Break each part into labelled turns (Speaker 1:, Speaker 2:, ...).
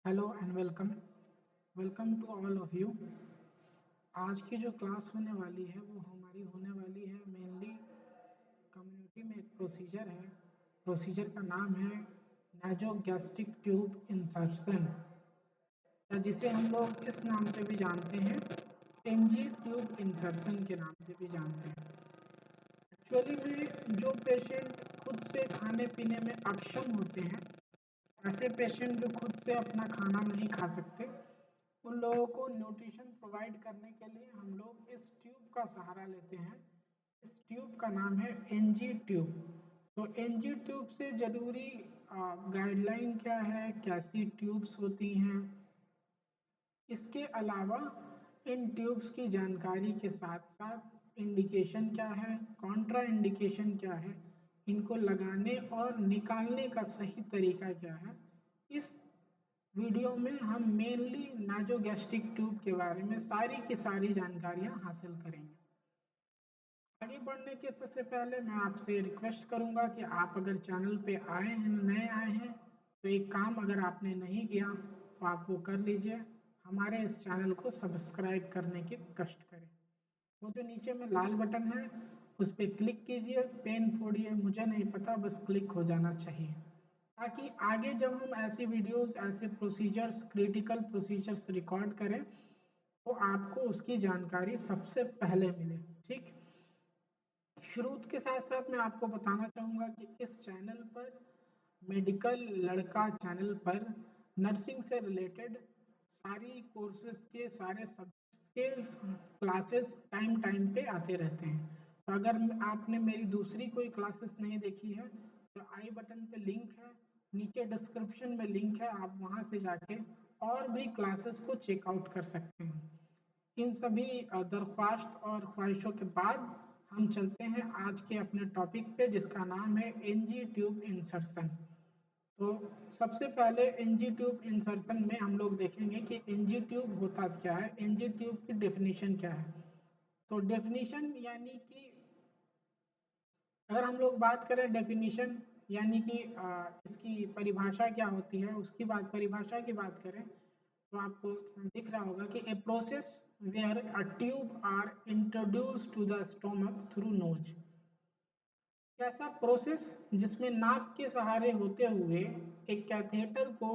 Speaker 1: Hello and welcome welcome to all of you. आज की जो क्लास होने वाली है वो हमारी होने वाली है मेनली कम्युनिटी में एक प्रोसीजर है। प्रोसीजर का नाम है नाजोगैस्ट्रिक ट्यूब इंसर्शन, या जिसे हम लोग इस नाम से भी जानते हैं, एनजी ट्यूब इंसर्शन के नाम से भी जानते हैं। एक्चुअली में जो पेशेंट खुद से खाने पीने में अक्षम होते हैं, ऐसे पेशेंट जो खुद से अपना खाना नहीं खा सकते, उन लोगों को न्यूट्रिशन प्रोवाइड करने के लिए हम लोग इस ट्यूब का सहारा लेते हैं। इस ट्यूब का नाम है एनजी ट्यूब। तो एनजी ट्यूब से ज़रूरी गाइडलाइन क्या है, कैसी ट्यूब्स होती हैं, इसके अलावा इन ट्यूब्स की जानकारी के साथ साथ इंडिकेशन क्या है, कॉन्ट्रा इंडिकेशन क्या है, इनको लगाने और निकालने का सही तरीका क्या है, इस वीडियो में हम मेनली नाजोगैस्ट्रिक ट्यूब के बारे में सारी की सारी जानकारियां हासिल करेंगे। आगे बढ़ने के से पहले मैं आपसे रिक्वेस्ट करूंगा कि आप अगर चैनल पे आए हैं, नए आए हैं, तो एक काम अगर आपने नहीं किया तो आप वो कर लीजिए, हमारे इस चैनल को सब्सक्राइब करने के कष्ट करें। वो जो नीचे में लाल बटन है उस पर क्लिक कीजिए, पेन फोड़िए, मुझे नहीं पता, बस क्लिक हो जाना चाहिए, ताकि आगे जब हम ऐसी वीडियोस, ऐसे प्रोसीजर्स, क्रिटिकल प्रोसीजर्स रिकॉर्ड करें तो आपको उसकी जानकारी सबसे पहले मिले। ठीक, शुरू के साथ साथ मैं आपको बताना चाहूँगा कि इस चैनल पर, मेडिकल लड़का चैनल पर, नर्सिंग से रिलेटेड सारी कोर्सेज के, सारे सब्जेक्ट्स के क्लासेस टाइम टाइम पे आते रहते हैं। तो अगर आपने मेरी दूसरी कोई क्लासेस नहीं देखी है तो आई बटन पे लिंक है, नीचे डिस्क्रिप्शन में लिंक है, आप वहाँ से जाके और भी क्लासेस को चेकआउट कर सकते हैं। इन सभी दरख्वास्त और ख्वाहिशों के बाद हम चलते हैं आज के अपने टॉपिक पे, जिसका नाम है एनजी ट्यूब इंसर्शन। तो सबसे पहले एनजी ट्यूब इंसर्शन में हम लोग देखेंगे कि एनजी ट्यूब होता क्या है, एनजी ट्यूब की डेफिनेशन क्या है। तो डेफिनेशन यानी कि अगर हम लोग बात करें डेफिनेशन यानी कि इसकी परिभाषा क्या होती है, उसकी बात, परिभाषा की बात करें तो आपको दिख रहा होगा कि a process where a tube are introduce to the stomach through nose. ऐसा प्रोसेस जिसमें नाक के सहारे होते हुए एक कैथेटर को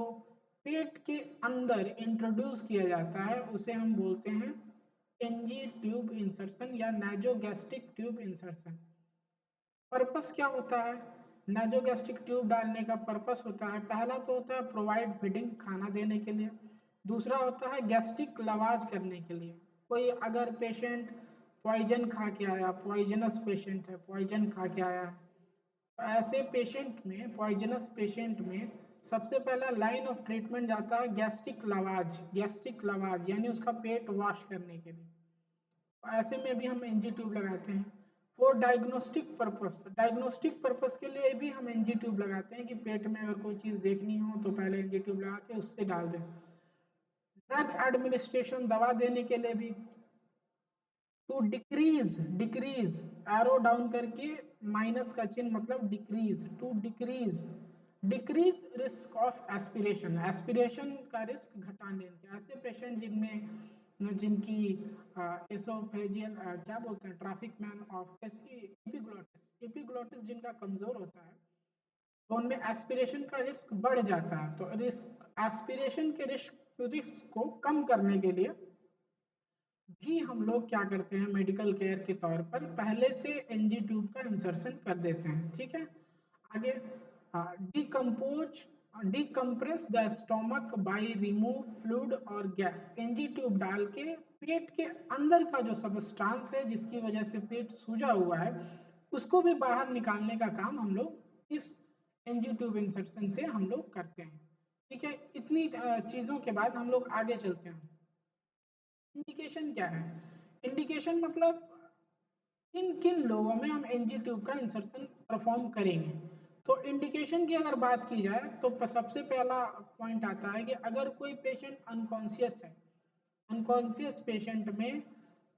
Speaker 1: पेट के अंदर इंट्रोड्यूस किया जाता है, उसे हम बोलते हैं एनजी ट्यूब इंसर्शन या नाजोगैस्ट्रिक ट्यूब इंसर्शन। पर्पस क्या होता है, नाजोगैस्ट्रिक ट्यूब डालने का पर्पस होता है, पहला तो होता है प्रोवाइड फीडिंग, खाना देने के लिए। दूसरा होता है गैस्ट्रिक लवाज करने के लिए। कोई अगर पेशेंट पॉइजन खा के आया, पॉइजनस पेशेंट है, पॉइजन खा के आया है, तो ऐसे पेशेंट में, पॉइजनस पेशेंट में सबसे पहला लाइन ऑफ ट्रीटमेंट जाता है गैस्ट्रिक लवाज। गैस्ट्रिक लवाज यानी उसका पेट वॉश करने के लिए, ऐसे में भी हम एनजी ट्यूब लगाते हैं। For diagnostic purpose, diagnostic purpose के लिए भी हम एनजी ट्यूब लगाते हैं कि पेट में अगर कोई चीज़ देखनी हो तो पहले एनजी ट्यूब लगा के उससे डाल दें। ड्रग एडमिनिस्ट्रेशन, दवा देने के लिए भी। To decrease, decrease arrow down करके माइनस का चिन्ह मतलब decrease, to decrease, decrease risk of aspiration, aspiration का रिस्क घटाने के। ऐसे पेशेंट जिनमें, जिनकी एसोफेजियल क्या बोलते हैं, traffic man of epiglottis, epiglottis जिनका कमजोर होता है, तो उनमें एस्पिरेशन का रिस्क बढ़ जाता है। तो रिस्क, एस्पिरेशन के रिस्क को कम करने के लिए भी हम लोग क्या करते हैं, मेडिकल केयर के तौर पर पहले से एनजी ट्यूब का इंसर्शन कर देते हैं। ठीक है, आगे decompose, decompress the stomach by remove fluid और गैस। एनजी ट्यूब डाल के पेट के अंदर का जो सबस्टांस है जिसकी वजह से पेट सूजा हुआ है उसको भी बाहर निकालने का काम हम लोग इस एनजी ट्यूब इंसर्शन से हम लोग करते हैं। ठीक है, इतनी चीज़ों के बाद हम लोग आगे चलते हैं। इंडिकेशन क्या है, इंडिकेशन मतलब किन किन लोगों में हम एनजी ट्यूब का इंसर्शन परफॉर्म करेंगे। तो इंडिकेशन की अगर बात की जाए तो सबसे पहला पॉइंट आता है कि अगर कोई पेशेंट अनकॉन्शियस है, अनकॉन्शियस पेशेंट में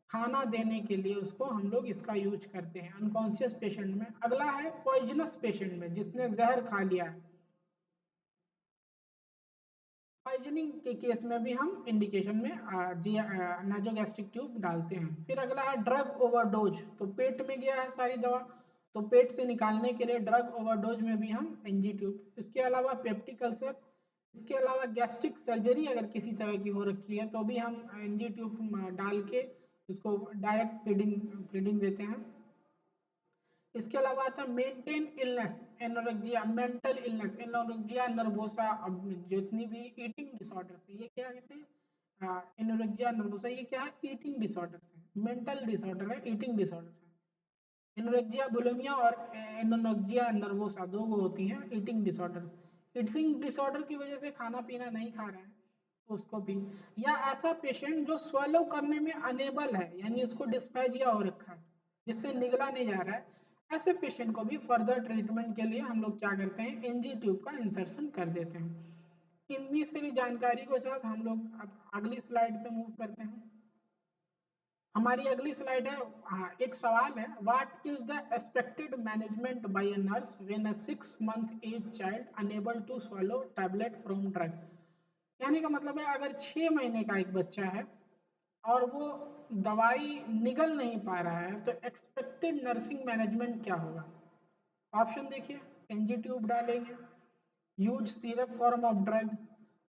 Speaker 1: खाना देने के लिए उसको हम लोग इसका यूज करते हैं, अनकॉन्शियस पेशेंट में। अगला है पॉइजनस पेशेंट में, जिसने जहर खा लिया है। पॉइजनिंग के केस में भी हम इंडिकेशन में नासोगैस्ट्रिक ट्यूब डालते हैं। फिर अगला है ड्रग ओवरडोज, तो पेट में गया है सारी दवा, तो पेट से निकालने के लिए ड्रग ओवरडोज में भी हम एनजी ट्यूब। इसके अलावा पेप्टिक अल्सर, इसके अलावा गैस्ट्रिक सर्जरी अगर किसी तरह की हो रखी है तो भी हम एनजी ट्यूब डाल के उसको डायरेक्ट फीडिंग देते हैं। इसके अलावा आता है maintain illness, anorexia, mental illness, anorexia nervosa, जितनी भी ईटिंग डिसऑर्डर्स है ये क्या कहते हैं, एनोरेक्सिया नर्वोसा, ये क्या है, ईटिंग डिसऑर्डर्स है, मेंटल डिसऑर्डर है, ईटिंग डिसऑर्डर है। एनोरेक्सिया बुलिमिया और एनोरेक्सिया नर्वोसा दो वो होती हैं ईटिंग डिसऑर्डर। ईटिंग डिसऑर्डर की वजह से खाना पीना नहीं खा रहा है तो उसको भी, या ऐसा पेशेंट जो स्वेलो करने में अनेबल है, यानी उसको डिस्पैजिया हो रखा है जिससे निगला नहीं जा रहा है, ऐसे पेशेंट को भी फर्दर ट्रीटमेंट के लिए हम लोग क्या करते हैं, एनजी ट्यूब का इंसर्शन कर देते हैं। इतनी सारी जानकारी के साथ हम लोग अब अगली स्लाइड पे मूव करते हैं। हमारी अगली स्लाइड है, हाँ एक सवाल है, what is the expected management by a nurse when a 6 month age child unable to swallow tablet from drug. कहने का मतलब है अगर 6 महीने का एक बच्चा है और वो दवाई निगल नहीं पा रहा है तो एक्सपेक्टेड नर्सिंग मैनेजमेंट क्या होगा। ऑप्शन देखिए, एनजी ट्यूब डालेंगे, use syrup form of drug,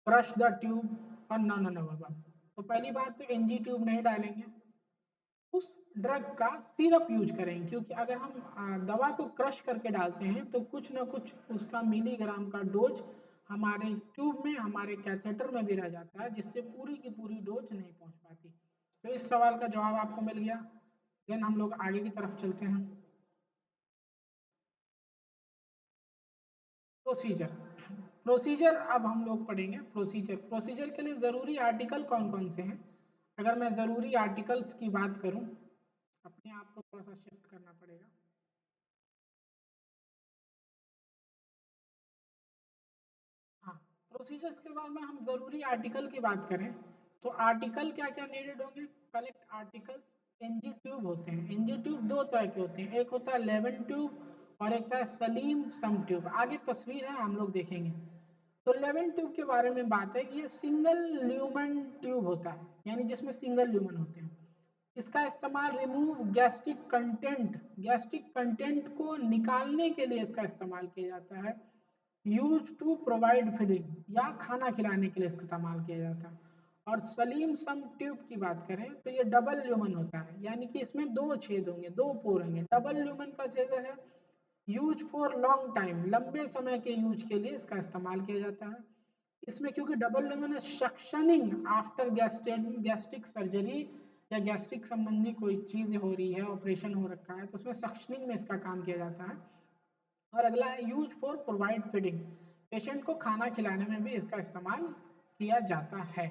Speaker 1: crush the tube और नन ऑफ द। तो पहली बात तो एनजी ट्यूब नहीं डालेंगे, उस ड्रग का सिरप यूज करेंगे, क्योंकि अगर हम दवा को क्रश करके डालते हैं तो कुछ ना कुछ उसका मिलीग्राम का डोज हमारे ट्यूब में, हमारे कैथेटर में भी रह जाता है, जिससे पूरी की पूरी डोज नहीं पहुंच पाती। तो इस सवाल का जवाब आपको मिल गया। देन हम लोग आगे की तरफ चलते हैं। प्रोसीजर, प्रोसीजर अब हम लोग पढ़ेंगे। प्रोसीजर, प्रोसीजर के लिए ज़रूरी आर्टिकल कौन कौन से हैं। अगर मैं ज़रूरी आर्टिकल्स की बात करूं, अपने आप को थोड़ा सा शिफ्ट करना पड़ेगा। हाँ, प्रोसीजर्स के बाद में हम ज़रूरी आर्टिकल की बात करें तो आर्टिकल क्या क्या नीडेड होंगे, कलेक्ट आर्टिकल्स। एनजी ट्यूब होते हैं, एनजी ट्यूब दो तरह के होते हैं, एक होता है लेवन ट्यूब और एक होता है सलीम सम ट्यूब। आगे तस्वीर है हम लोग देखेंगे। तो लेवन ट्यूब के बारे में बात है कि ये सिंगल ल्यूमन ट्यूब होता है, यानी जिसमें सिंगल ल्यूमन होते हैं। इसका इस्तेमाल रिमूव गैस्ट्रिक कंटेंट को निकालने के लिए इसका इस्तेमाल किया जाता है। यूज टू प्रोवाइड फीडिंग, या खाना खिलाने के लिए इस्तेमाल किया जाता है। और सलीम सम ट्यूब की बात करें तो ये डबल ल्यूमन होता है, यानी कि इसमें दो छेद होंगे, दो पोर होंगे। डबल ल्यूमन का छेद है, यूज फॉर लॉन्ग टाइम, लंबे समय के यूज के लिए इसका इस्तेमाल किया जाता है। इसमें क्योंकि डबल ल्यूमन है, सक्शनिंग आफ्टर गैस्ट्रिक सर्जरी या गैस्ट्रिक संबंधी कोई चीज हो रही है, ऑपरेशन हो रखा है, तो उसमें सक्शनिंग में इसका काम किया जाता है। और अगला है use for provide feeding, patient को खाना खिलाने में भी इसका इस्तेमाल किया जाता है।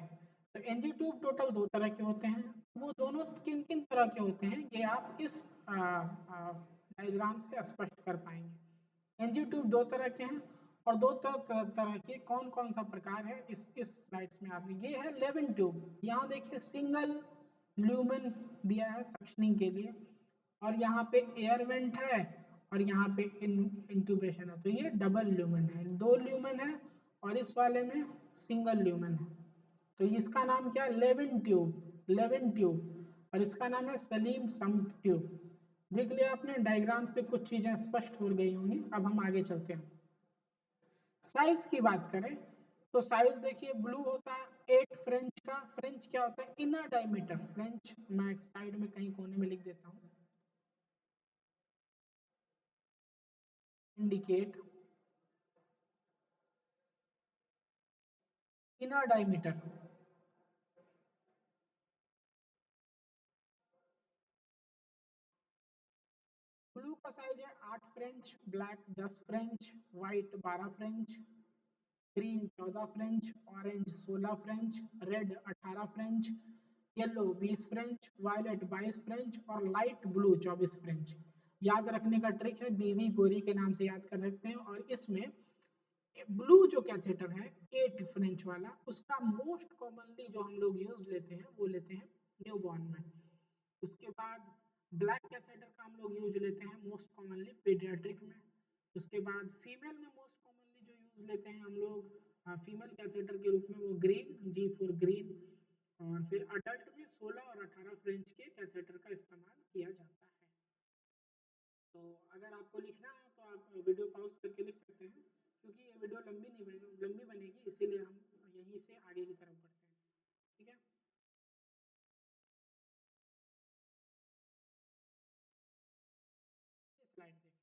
Speaker 1: तो एनजी ट्यूब टोटल दो तरह के होते हैं। वो दोनों किन किन तरह के होते हैं ये आप इस डायग्राम से स्पष्ट कर पाएंगे। एनजी ट्यूब दो तरह के हैं और दो तरह के कौन कौन सा प्रकार है इस स्लाइड्स में आप, ये है लेवन ट्यूब। यहाँ देखिए सिंगल ल्यूमेन दिया है सक्शनिंग के लिए, और यहाँ पे एयर वेंट है और यहाँ पे इंट्यूबेशन है, तो ये डबल ल्यूमेन है, दो ल्यूमेन है और इस वाले में सिंगल ल्यूमेन है। तो इसका नाम क्या है, लेवन ट्यूब, और इसका नाम है सलीम सम ट्यूब। देख लिया आपने, डायग्राम से कुछ चीजें स्पष्ट हो गई होंगी। अब हम आगे चलते हैं। साइज की बात करें तो साइज देखिए, ब्लू होता है 8 फ्रेंच का। फ्रेंच क्या होता है, इनर डायमीटर। फ्रेंच मैं साइड में कहीं कोने में लिख देता हूँ, इंडिकेट इनर डायमीटर। ब्लू का साइज है 8 French, black 10 French, white 12 French, green 14 French, orange 16 French, red 18 French, yellow 20 French, violet 22 French और लाइट ब्लू 24 फ्रेंच। याद रखने का ट्रिक है, बीवी गोरी के नाम से याद कर सकते हैं। और इसमें ब्लू जो कैथेटर है 8 फ्रेंच वाला, उसका मोस्ट कॉमनली जो हम लोग यूज लेते हैं वो लेते हैं न्यूबॉर्न में। उसके बाद ब्लैक कैथेटर का हम लोग यूज लेते हैं मोस्ट कॉमनली पीडियाट्रिक में। उसके बाद फीमेल में मोस्ट कॉमनली जो यूज लेते हैं हम लोग फीमेल कैथेटर के रूप में वो ग्रीन, जी फॉर ग्रीन। और फिर अडल्ट में 16 और 18 फ्रेंच के कैथेटर का इस्तेमाल किया जाता है। तो अगर आपको लिखना है तो आप वीडियो पॉज करके लिख सकते हैं, क्योंकि ये वीडियो लंबी बनेगी, इसीलिए हम यहीं से आगे की तरफ बढ़ते हैं। ठीक है, स्लाइड देखें।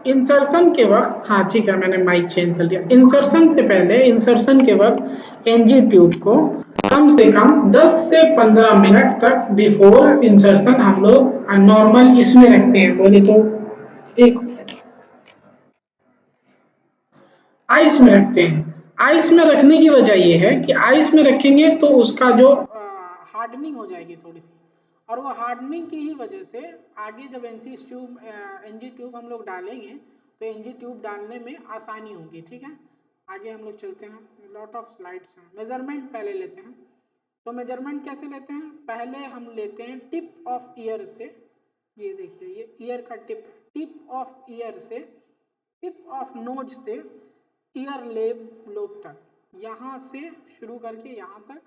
Speaker 1: इंसर्शन के वक्त, हाँ ठीक है, मैंने माइक चेंज कर लिया। इंसर्शन से पहले, इंसर्शन के वक्त एनजी ट्यूब को कम से कम 10 से 15 मिनट तक बिफोर इंसर्शन हम लोग नॉर्मल इसमें रखते हैं, बोले तो एक आइस में रखते हैं। आइस में रखने की वजह ये है कि आइस में रखेंगे तो उसका जो हार्डनिंग हो जाएगी थोड़ी सी, और वो हार्डनिंग की ही वजह से आगे जब एनजी ट्यूब हम लोग डालेंगे तो एनजी ट्यूब डालने में आसानी होगी। ठीक है, आगे हम लोग चलते हैं। लॉट ऑफ स्लाइड्स हैं। मेजरमेंट पहले लेते हैं। तो मेजरमेंट कैसे लेते हैं? पहले हम लेते हैं टिप ऑफ ईयर से, ये देखिए ये ईयर का टिप, टिप ऑफ ईयर से, टिप ऑफ नोज से ईयर लोब तक, यहाँ से शुरू करके यहाँ तक,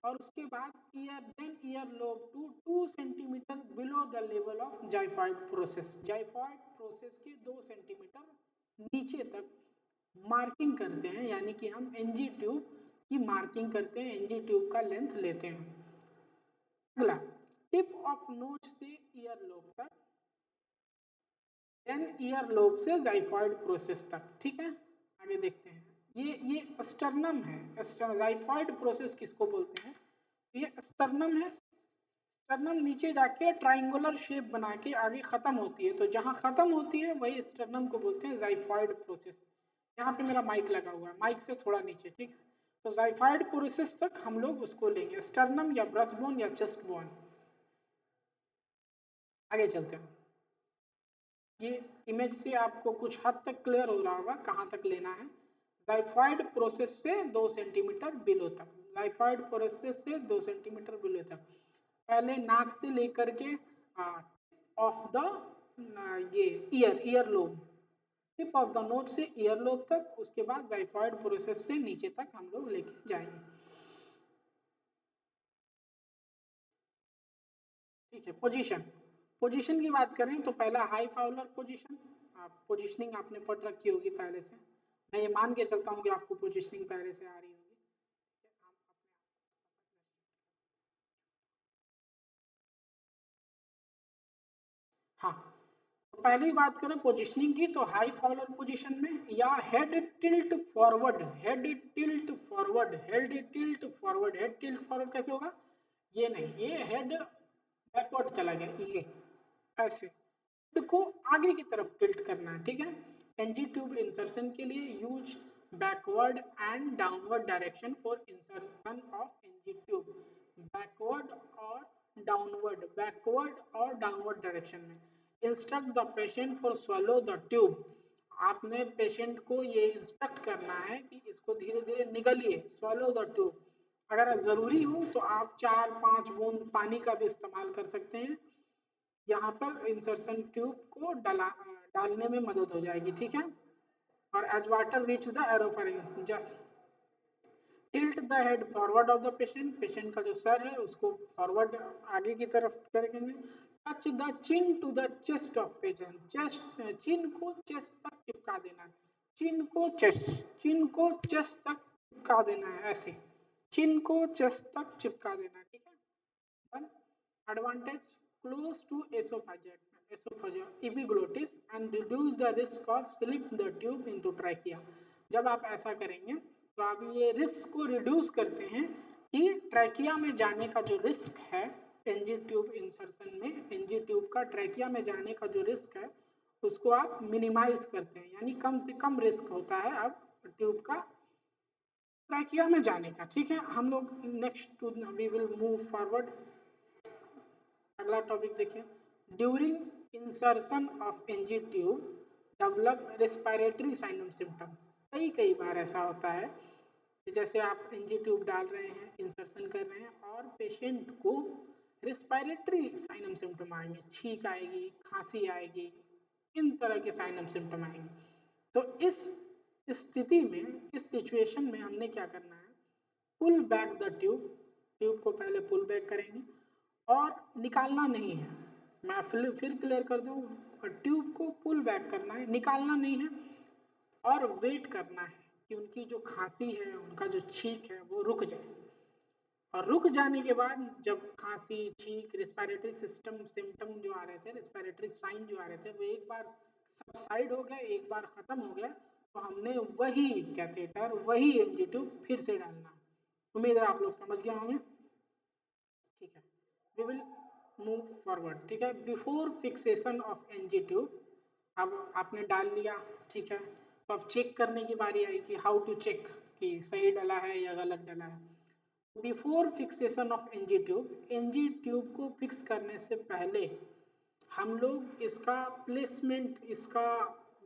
Speaker 1: और उसके बाद ear lobe to 2 centimetre below the level of xiphoid process, xiphoid process के 2 सेंटीमीटर नीचे तक मार्किंग करते हैं, यानी कि हम एनजी ट्यूब की मार्किंग करते हैं, एनजी ट्यूब का लेंथ लेते हैं। अगला, टिप ऑफ नोज से ईयर लोब तक, देन ईयर लोब से जाइफॉइड प्रोसेस तक। ठीक है, आगे देखते हैं। ये स्टर्नम है। जाइफॉइड प्रोसेस किसको बोलते हैं? ये स्टर्नम है। स्टर्नम नीचे जाके ट्राइंगुलर शेप बना के आगे खत्म होती है, तो जहां खत्म होती है वही स्टर्नम को बोलते हैं जाइफॉइड प्रोसेस। यहाँ पे मेरा माइक लगा हुआ है, माइक से थोड़ा नीचे, ठीक है। तो जाइफॉइड प्रोसेस तक हम लोग उसको लेंगे, स्टर्नम या ब्रेस्ट बोन या चेस्ट बोन। आगे चलते हैं। ये इमेज से आपको कुछ हद तक क्लियर हो रहा होगा कहाँ तक लेना है। जाइफॉइड प्रोसेस से 2 सेंटीमीटर बिलो तक, जाइफॉइड प्रोसेस से 2 सेंटीमीटर बिलो तक। पहले नाक से लेकर के ऑफ द ये ear lobe, tip of the nose से ईयर लोब तक, उसके बाद जाइफॉइड प्रोसेस से नीचे तक हम लोग लेके जाएंगे। ठीक है, पोजीशन की बात करें तो पहला हाई फाउलर पोजीशन, आप पोजीशनिंग आपने पढ़ रखी होगी पहले से, मैं ये मान के चलता हूँ कि आपको पोजीशनिंग पहले से आ रही होगी। हाँ, तो पहले ही बात करें पोजीशनिंग की, तो हाई फाउलर पोजीशन में या head tilt forward, head tilt forward, head tilt forward, head tilt forward कैसे होगा, ये नहीं, ये हेड बैकवर्ड चला गया, ये ऐसे को आगे की तरफ टिल्ट करना है। ठीक है, एनजी ट्यूब इंसर्शन के लिए use backward and downward direction for insertion of NG tube, backward और डाउनवर्ड डायरेक्शन में। Instruct the patient for swallow the tube, आपने पेशेंट को ये इंस्ट्रक्ट करना है कि इसको धीरे धीरे निगलिए, स्वेलो द ट्यूब। अगर ज़रूरी हो तो आप 4-5 बूंद पानी का भी इस्तेमाल कर सकते हैं, यहाँ पर इंसर्शन ट्यूब को डालने में मदद हो जाएगी। ठीक है, और as water reach the oropharynx just tilt the head forward of the patient, patient का जो सर है उसको फॉरवर्ड आगे की तरफ करेंगे। Touch the chin to the chest of patient, chest chin को चेस्ट तक चिपका देना है, चिन को चेस्ट तक चिपका देना है, ऐसे चिन को चेस्ट तक चिपका देना है। ठीक है, advantage close to epiglottis and reduce the risk of slip the tube into trachea। जब आप ऐसा करेंगे तो आप ये रिस्क को रिड्यूस करते हैं कि ट्रैकिया में जाने का जो रिस्क है, एनजी ट्यूब इंसर्शन में एनजी ट्यूब का ट्रैकिया में जाने का जो रिस्क है उसको आप मिनिमाइज करते हैं, यानी कम से कम रिस्क होता है अब ट्यूब का ट्रैकिया में जाने का। ठीक है, हम लोग next to we will move forward. अगला टॉपिक देखिए, during insertion of NG tube develop respiratory sign and symptom. कई बार ऐसा होता है कि जैसे आप एनजी ट्यूब डाल रहे हैं, इंसर्शन कर रहे हैं और पेशेंट को रेस्पिरेटरी साइन एंड सिम्टम आएंगे, छींक आएगी, खांसी आएगी, इन तरह के साइन एंड सिम्टम आएंगे। तो इस स्थिति में, इस सिचुएशन में हमने क्या करना है, pull back the tube, tube को पहले पुल बैक करेंगे और निकालना नहीं है। मैं फिर क्लियर कर दूं, ट्यूब को पुल बैक करना है, निकालना नहीं है, और वेट करना है कि उनकी जो खांसी है, उनका जो छींक है वो रुक जाए। और रुक जाने के बाद जब खांसी, छींक, रेस्पिरेटरी सिस्टम सिम्टम जो आ रहे थे, रेस्पिरेटरी साइन जो आ रहे थे, वो एक बार सबसाइड हो गए, एक बार खत्म हो गया, तो हमने वही कैथेटर, वही एनजी ट्यूब फिर से डालना है। उम्मीद है आप लोग समझ गए होंगे। ठीक है, वी विल मूव फॉरवर्ड। ठीक है, before fixation of NG tube, अब आपने डाल लिया, ठीक है, तो अब चेक करने की बारी आई कि हाउ टू चेक कि सही डला है या गलत डला है। Before fixation of NG tube को फिक्स करने से पहले हम लोग इसका प्लेसमेंट, इसका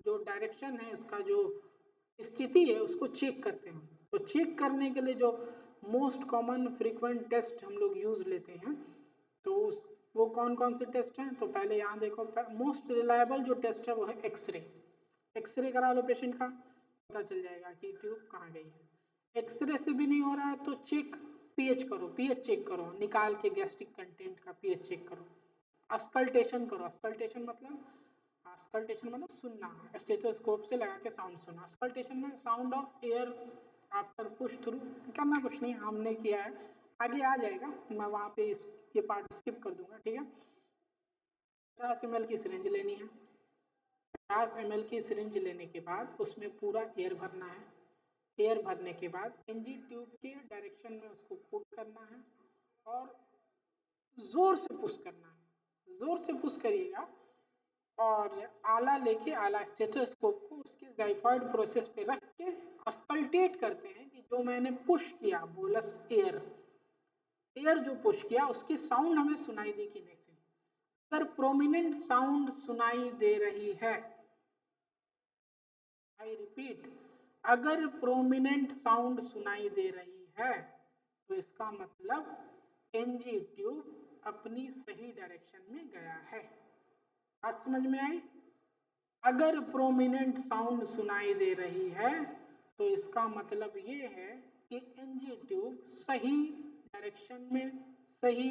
Speaker 1: जो डायरेक्शन है, इसका जो स्थिति है उसको चेक करते हैं। तो चेक करने के लिए जो मोस्ट कॉमन फ्रीक्वेंट टेस्ट हम लोग यूज लेते हैं, तो वो कौन कौन से टेस्ट हैं, तो पहले यहाँ देखो, मोस्ट रिलायबल जो टेस्ट है वो है एक्सरे। एक्सरे करा लो पेशेंट का, पता चल जाएगा कि ट्यूब कहाँ गई है। एक्सरे से भी नहीं हो रहा है तो चेक, पीएच करो, पीएच चेक करो, निकाल के गैस्ट्रिक कंटेंट का पीएच चेक करो। अस्कल्टेशन करो, अस्कल्टेशन मतलब सुनना, स्टेथोस्कोप से लगा के साउंड सुना। अस्कल्टेशन में sound of air after push through, करना कुछ नहीं, हमने किया है, आगे आ जाएगा, मैं वहाँ पे ये पार्ट स्किप कर दूंगा। ठीक है, 50 ml की सिरिंज लेनी है, 50 ml की सिरिंज लेने के बाद उसमें पूरा एयर भरना है। एयर भरने के बाद एनजी ट्यूब के डायरेक्शन में उसको पुट करना है और जोर से पुश करना है, जोर से पुश करिएगा। और आला लेके, आला स्टेथोस्कोप को उसके जाइफॉइड प्रोसेस पे रख के अस्कल्टेट करते हैं कि जो मैंने पुश किया, बोलस एयर, एयर जो पुश किया उसकी साउंड हमें सुनाई दी कि नहीं सुनी। अगर प्रोमिनेंट साउंड सुनाई दे रही है, आई रिपीट, अगर प्रोमिनेंट साउंड सुनाई दे रही है तो इसका मतलब एनजी ट्यूब अपनी सही डायरेक्शन में गया है। बात समझ में आई? अगर प्रोमिनेंट साउंड सुनाई दे रही है तो इसका मतलब ये है कि एनजी ट्यूब सही डायरेक्शन में सही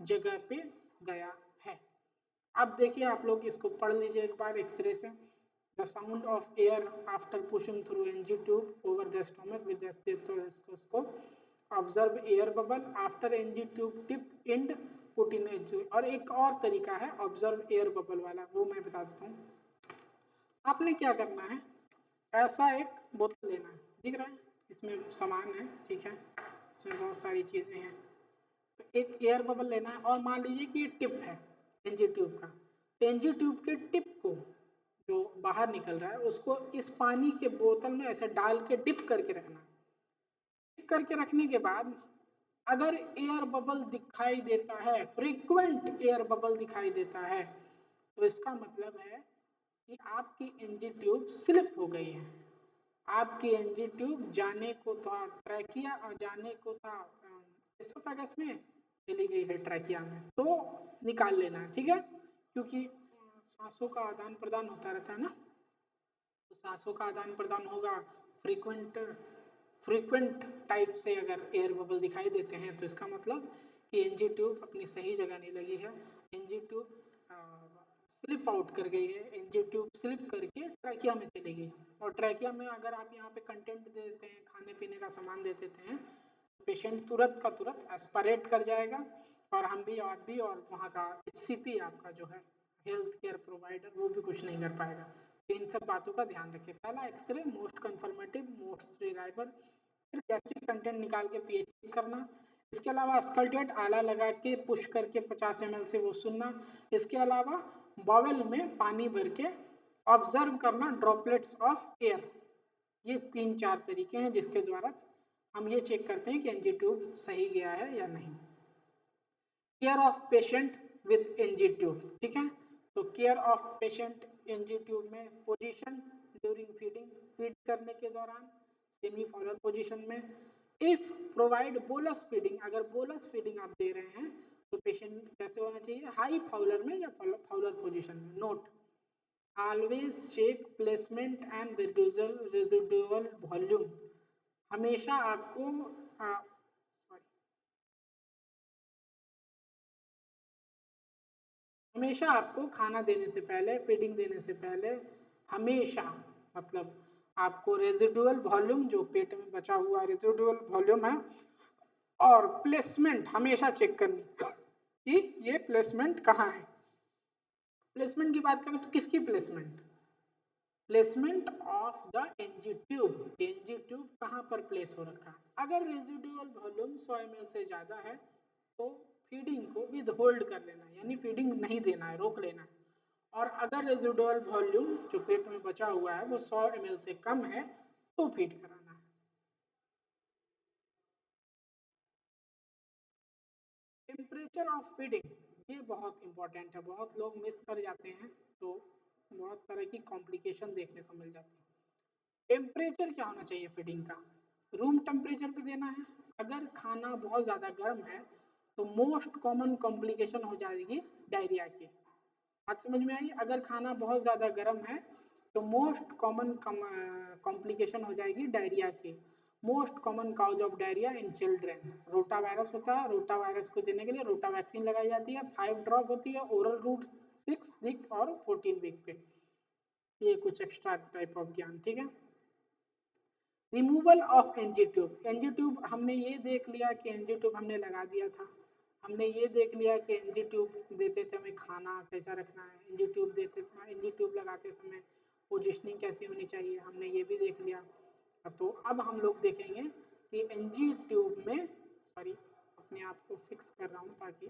Speaker 1: जगह पे गया है। अब देखिए आप लोग इसको पढ़ लीजिए एक बार एक्सरे से। The sound of air after pushing through NG tube over the stomach with the stethoscope, observe air bubble after NG tube tip and put in NG. और एक और तरीका है ऑब्जर्व एयर बबल वाला, वो मैं बता देता हूँ। आपने क्या करना है, ऐसा एक बोतल लेना है, दिख रहा है इसमें सामान है, ठीक है, इसमें बहुत सारी चीजें हैं। तो एक एयर बबल लेना है और मान लीजिए कि ये टिप है एनजी ट्यूब का। एनजी ट्यूब के टिप को जो बाहर निकल रहा है उसको इस पानी के बोतल में ऐसे डाल के डिप करके रखना है। डिप करके रखने के बाद अगर एयर बबल दिखाई देता है, फ्रीक्वेंट एयर बबल दिखाई देता है, तो इसका मतलब है कि आपकी एनजी ट्यूब स्लिप हो गई है। आपकी एनजी ट्यूब जाने को था ट्रैकिया और जाने को था एसोफेगस में, चली गई है ट्रैकिया में, तो निकाल लेना है, ठीक है। क्योंकि सांसों का आदान प्रदान होता रहता है ना, तो सांसों का आदान प्रदान होगा। फ्रीक्वेंट फ्रीक्वेंट टाइप से अगर एयर बबल दिखाई देते हैं तो इसका मतलब कि एनजी ट्यूब अपनी सही जगह नहीं लगी है, एनजी ट्यूब स्लिप आउट कर गई है, एनजी ट्यूब स्लिप करके ट्रैकिया में चली गई। और ट्रैकिया में अगर आप यहाँ पे कंटेंट दे देते हैं, खाने पीने का सामान दे देते हैं, पेशेंट तुरंत का तुरंत एस्पिरेट कर जाएगा और हम भी, आप भी, और वहाँ का एचसीपी आपका जो है हेल्थ केयर प्रोवाइडर, वो भी कुछ नहीं कर पाएगा। तो इन सब बातों का ध्यान रखें। पहला X-ray most confirmative, most reliable. फिर गैस्ट्रिक कंटेंट निकाल के पीएच चेक करना। इसके अलावा स्कल्टेट आला लगा के पुश करके 50 ml से वो सुनना। इसके अलावा बॉवेल में पानी भर के ऑब्जर्व करना ड्रॉपलेट्स ऑफ एयर। ये 3-4 तरीके हैं जिसके द्वारा हम ये चेक करते हैं कि एनजी ट्यूब सही गया है या नहीं। Care of patient with NG tube, ठीक है। तो care of patient NG tube में पोजीशन ड्यूरिंग फीडिंग, फीड करने के दौरान सेमी फॉलर पोजीशन में। इफ प्रोवाइड बोलस फीडिंग, अगर बोलस फीडिंग आप दे रहे हैं तो पेशेंट कैसे होना चाहिए, हाई फाउलर में या फाउलर पोजीशन में। Note, always check placement and residual volume. हमेशा आपको हमेशा आपको खाना देने से पहले, फीडिंग देने से पहले, हमेशा मतलब आपको रेजिडुअल वॉल्यूम, जो पेट में बचा हुआ रेजिडुअल वॉल्यूम है, और प्लेसमेंट हमेशा चेक करनी कि ये प्लेसमेंट कहाँ है। प्लेसमेंट की बात करें तो किसकी placement, placement of the NG tube. NG tube कहाँ पर प्लेस हो रखा है। अगर रेजिडुअल वॉल्यूम 100 ml से ज़्यादा है तो फीडिंग को विद होल्ड कर लेना है, यानी फीडिंग नहीं देना है, रोक लेना है। और अगर रेजिडुअल वॉल्यूम जो पेट में बचा हुआ है वो 100 ml से कम है तो फीड कराना है। टेम्परेचर ऑफ फीडिंग, ये बहुत इंपॉर्टेंट है, बहुत लोग मिस कर जाते हैं, तो बहुत तरह की कॉम्प्लिकेशन देखने को मिल जाती है। टेम्परेचर क्या होना चाहिए फीडिंग का, रूम टेम्परेचर पे देना है। अगर खाना बहुत ज़्यादा गर्म है तो मोस्ट कॉमन कॉम्प्लिकेशन हो जाएगी डायरिया की। बात समझ में आई। अगर खाना बहुत ज़्यादा गर्म है तो मोस्ट कॉमन कॉम्प्लिकेशन हो जाएगी डायरिया की। Most common cause of diarrhoea in children rotavirus होता है। रोटा वायरस को देने के लिए रोटा वैक्सीन लगाई जाती है, 5 ड्रॉप होती है ओरल रूट 6 वीक और 14 वीक पे। ये कुछ एक्स्ट्रा टाइप ऑफ ज्ञान, ठीक है। Removal of NG tube, NG tube हमने ये देख लिया कि एनजी ट्यूब हमने लगा दिया था, हमने ये देख लिया कि एनजी ट्यूब देते समय खाना कैसा रखना है, एनजी ट्यूब देते समय, एनजी ट्यूब लगाते समय पोजिशनिंग कैसी होनी चाहिए, हमने ये भी देख लिया। तो अब हम लोग देखेंगे कि एनजी ट्यूब में, सॉरी अपने आप को फिक्स कर रहा हूँ ताकि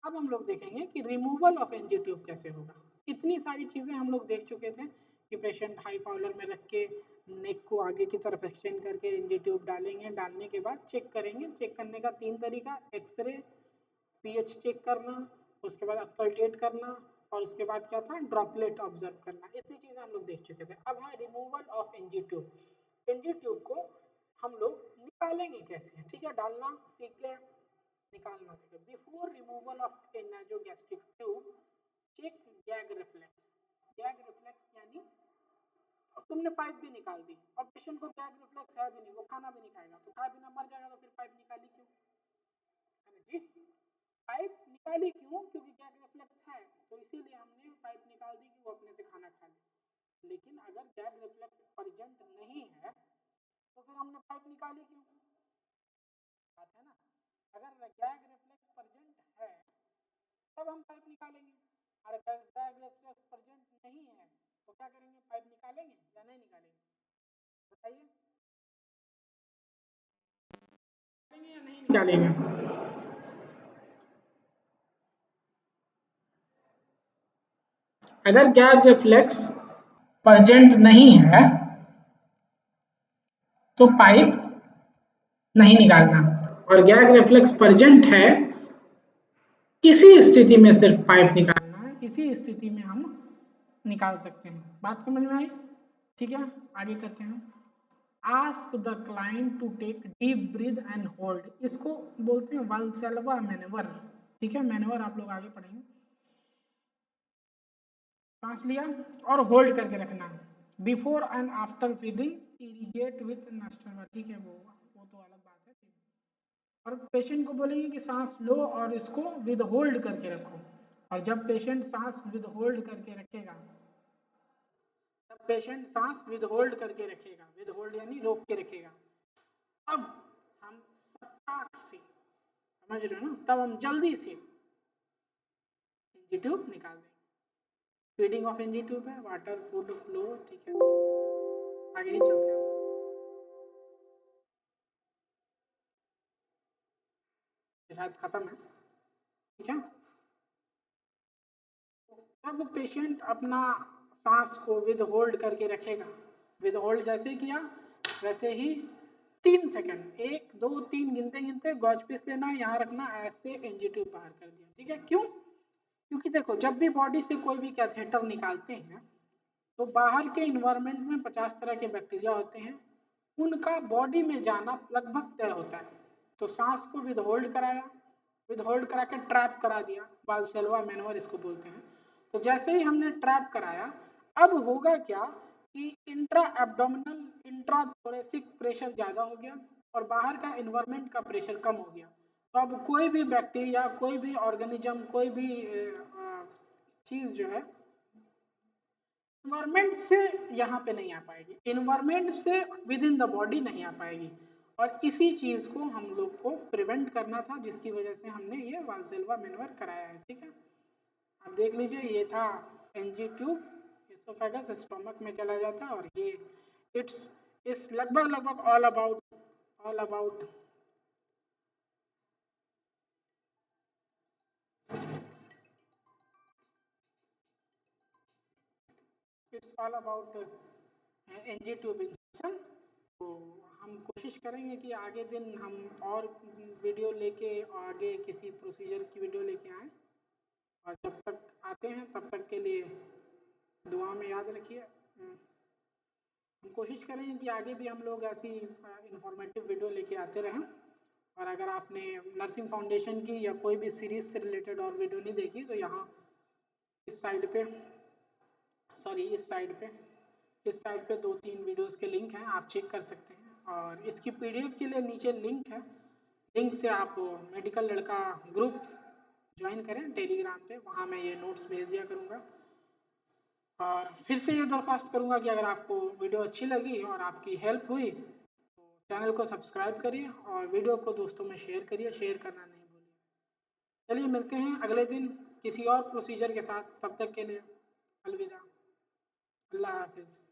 Speaker 1: अब हम लोग देखेंगे कि रिमूवल ऑफ एनजी ट्यूब कैसे होगा। इतनी सारी चीज़ें हम लोग देख चुके थे कि पेशेंट हाई फाउलर में रख के नेक को आगे की तरफ एक्सटेंड करके एनजी ट्यूब डालेंगे, डालने के बाद चेक करेंगे। चेक करने का 3 तरीका, एक्सरे, पीएच चेक करना, उसके बाद स्कल्टेट करना, और उसके बाद क्या था, ड्रॉपलेट ऑब्जर्व करना। इतनी चीज़ें हम लोग देख चुके थे। अब है removal of NG tube. NG tube को हम लोग निकालेंगे कैसे, ठीक है, डालना सीख गए, निकालना सीखे। Before removal of a nasogastric tube take gag reflex. Gag reflex यानी अब तुमने पाइप भी निकाल दी और पेशेंट को गैग रिफ्लेक्स है भी नहीं, वो खाना भी नहीं खाएगा, तो खाए बिना मर जाएगा, तो फिर पाइप निकाली क्यों? अरे जी, पाइप निकाली क्यों? क्योंकि गैग रिफ्लेक्स है, तो इसीलिए हमने पाइप निकाल दी कि वो अपने से खाना खा ले। लेकिन अगर गैग रिफ्लेक्स प्रेजेंट नहीं है तो फिर हमने पाइप निकाली क्यों? बात है ना। अगर गैग रिफ्लेक्स प्रेजेंट है तब हम पाइप निकालेंगे, और अगर गैग रिफ्लेक्स प्रेजेंट नहीं है तो क्या करेंगे? पाइप निकालेंगे या नहीं निकालेंगे? बताइए, निकालेंगे या नहीं निकालेंगे? अगर गैग रिफ्लेक्स प्रेजेंट नहीं है तो पाइप नहीं निकालना, और गैग रिफ्लेक्स प्रेजेंट है, इसी स्थिति में सिर्फ पाइप निकालना है, इसी स्थिति में हम निकाल सकते हैं। बात समझ में आई? ठीक है, आगे करते हैं। Ask the client to take deep breath and hold, इसको बोलते हैं वाल्सेल्वा मैनेवर। ठीक है, मैनेवर आप लोग आगे पढ़ेंगे। सांस लिया और होल्ड करके रखना है। Before and after feeding irrigate with नस्टर्वा, ठीक है, वो तो अलग बात है। और पेशेंट को बोलेंगे कि सांस लो और इसको विद होल्ड करके रखो, और जब पेशेंट सांस विद होल्ड करके रखेगा, तब पेशेंट सांस विद होल्ड करके रखेगा, विद होल्ड यानी रोक के रखेगा। अब हम सटाक से, समझ रहे हो ना, तब हम जल्दी से एनजी ट्यूब निकाल देंगे। फीडिंग ऑफ एनजी ट्यूब है, वाटर फूड फ्लो, ठीक है, स्टोमक है। आगे ही चलते हैं हम लोग, शायद खत्म है। ठीक है, जब पेशेंट अपना सांस को विद होल्ड करके रखेगा, विद होल्ड जैसे किया वैसे ही 3 सेकंड, 1 2 3 गिनते गिनते गॉज पीस लेना, यहाँ रखना, ऐसे एनजी ट्यूब बाहर कर दिया। ठीक है, क्यों? क्योंकि देखो, जब भी बॉडी से कोई भी कैथेटर निकालते हैं तो बाहर के इन्वायरमेंट में 50 तरह के बैक्टीरिया होते हैं, उनका बॉडी में जाना लगभग तय होता है। तो सांस को विद होल्ड कराया, विद होल्ड करा के ट्रैप करा दिया, वाल्सेल्वा मैनोवर इसको बोलते हैं। तो जैसे ही हमने ट्रैप कराया, अब होगा क्या कि intra abdominal intra thoracic pressure ज़्यादा हो गया और बाहर का इन्वायरमेंट का प्रेशर कम हो गया। तो अब कोई भी बैक्टीरिया, कोई भी ऑर्गेनिज्म, कोई भी चीज़ जो है इन्वायरमेंट से यहाँ पे नहीं आ पाएगी, इन्वायरमेंट से विद इन द बॉडी नहीं आ पाएगी। और इसी चीज को हम लोग को प्रिवेंट करना था, जिसकी वजह से हमने ये वाल्सेल्वा मैनोवर कराया है। ठीक है, आप देख लीजिए, ये था एनजी ट्यूब, एसोफेगस स्टोमक में चला जाता है, और ये इट्स लगभग लगभग all about it's all about NG tube injection. तो हम कोशिश करेंगे कि आगे दिन हम और वीडियो लेके, आगे किसी प्रोसीजर की वीडियो लेके आएँ, और जब तक आते हैं तब तक के लिए दुआ में याद रखिए। हम कोशिश करेंगे कि आगे भी हम लोग ऐसी इंफॉर्मेटिव वीडियो लेके आते रहें। और अगर आपने नर्सिंग फाउंडेशन की या कोई भी सीरीज से रिलेटेड और वीडियो नहीं देखी तो यहाँ इस साइड पे, सॉरी इस साइड पे 2-3 वीडियोस के लिंक हैं, आप चेक कर सकते हैं। और इसकी पीडीएफ के लिए नीचे लिंक है, लिंक से आप मेडिकल लड़का ग्रुप ज्वाइन करें टेलीग्राम पे, वहाँ मैं ये नोट्स भेज दिया करूँगा। और फिर से ये दरख्वास्त करूँगा कि अगर आपको वीडियो अच्छी लगी और आपकी हेल्प हुई तो चैनल को सब्सक्राइब करिए और वीडियो को दोस्तों में शेयर करिए, शेयर करना नहीं भूलिए। चलिए, मिलते हैं अगले दिन किसी और प्रोसीजर के साथ, तब तक के लिए अलविदा, अल्लाह हाफिज़।